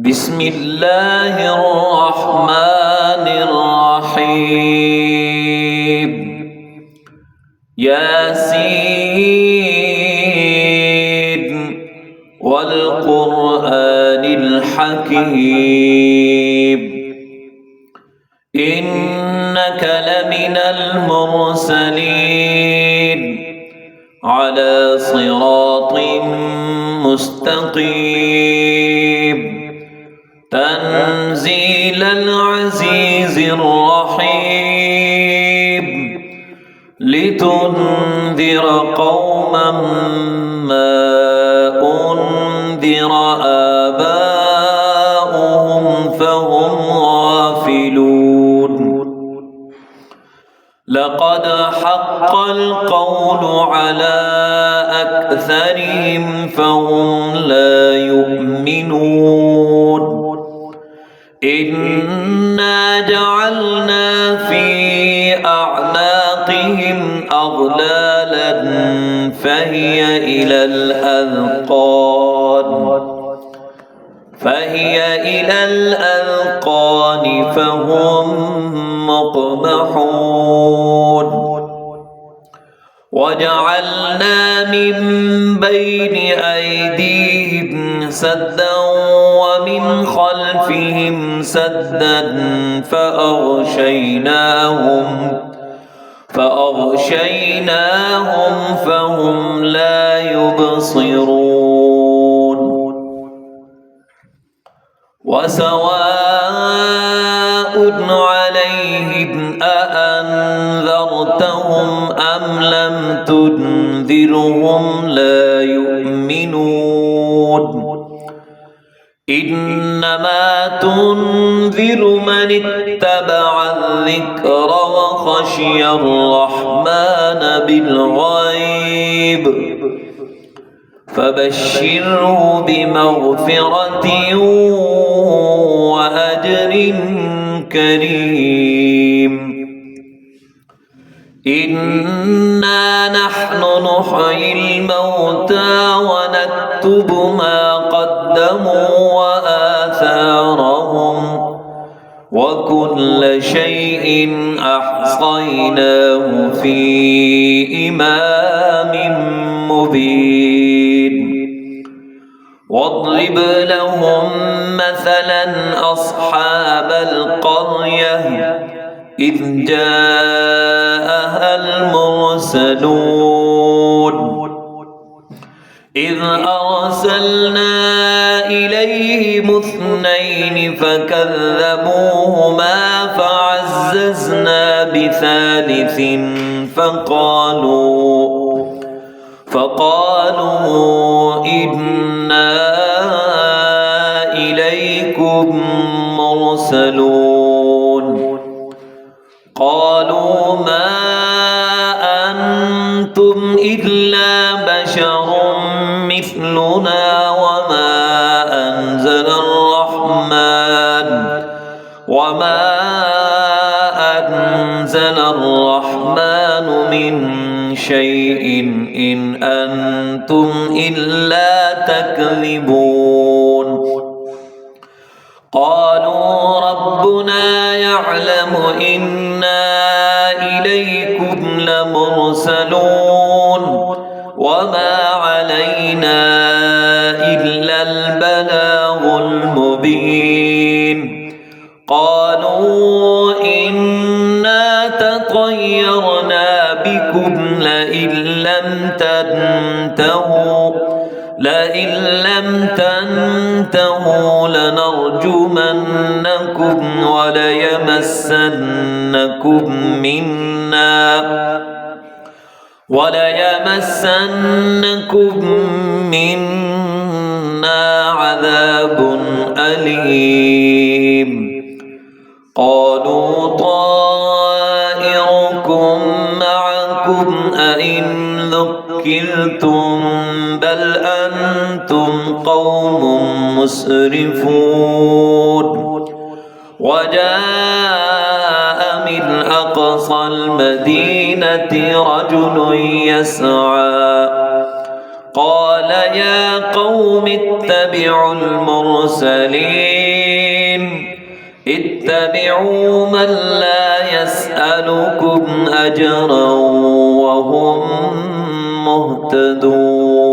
بسم الله الرحمن الرحيم ياسين والقرآن الحكيم إنك لمن المرسلين على صراط مستقيم تنزيل العزيز الرحيم لتنذر قوما ما أنذر آباؤهم فهم غافلون لقد حق القول على أكثرهم فهم لا يؤمنون إنا جعلنا في أعناقهم أغلالا فهي إلى الأذقان فهم مقمحون وجعلنا من بين أيديهم سدا ومن خلفهم سدا فأغشيناهم فهم لا يبصرون وسواء عليهم أأنذرتهم أم لم تنذرهم لا يؤمنون إنما تنذر من اتبع الذكر وخشي الرحمن بالغيب فبشره بمغفرة وأجر كريم إنا نحن نحيي الموتى ونكتب ما قدموا وآثارهم وكل شيء أحصيناه في إمام مبين واضرب لهم مثلا أصحاب القرية إذ جاءها المرسلون إذ أرسلنا إليهم اثنين فكذبوهما فعززنا بثالث فقالوا إنا إليكم مرسلون قالوا ما أنتم إلا بشر مثلنا وما أنزل الرحمن من شيء إن أنتم إلا تكذبون قالوا ربنا يعلم إنا إليكم لمرسلون وما علينا إلا البلاغ المبين قالوا إنا تطيرنا بكم لئن لم تنتهوا لنرجمنكم وليمسنكم منا عذاب أليم قالوا طائركم معكم أئن ذكرتم بل أنتم قوم مسرفون وجاء من أقصى المدينة رجل يسعى قال يا قوم اتبعوا المرسلين اتبعوا من لا يسألكم أجرا وهم مهتدون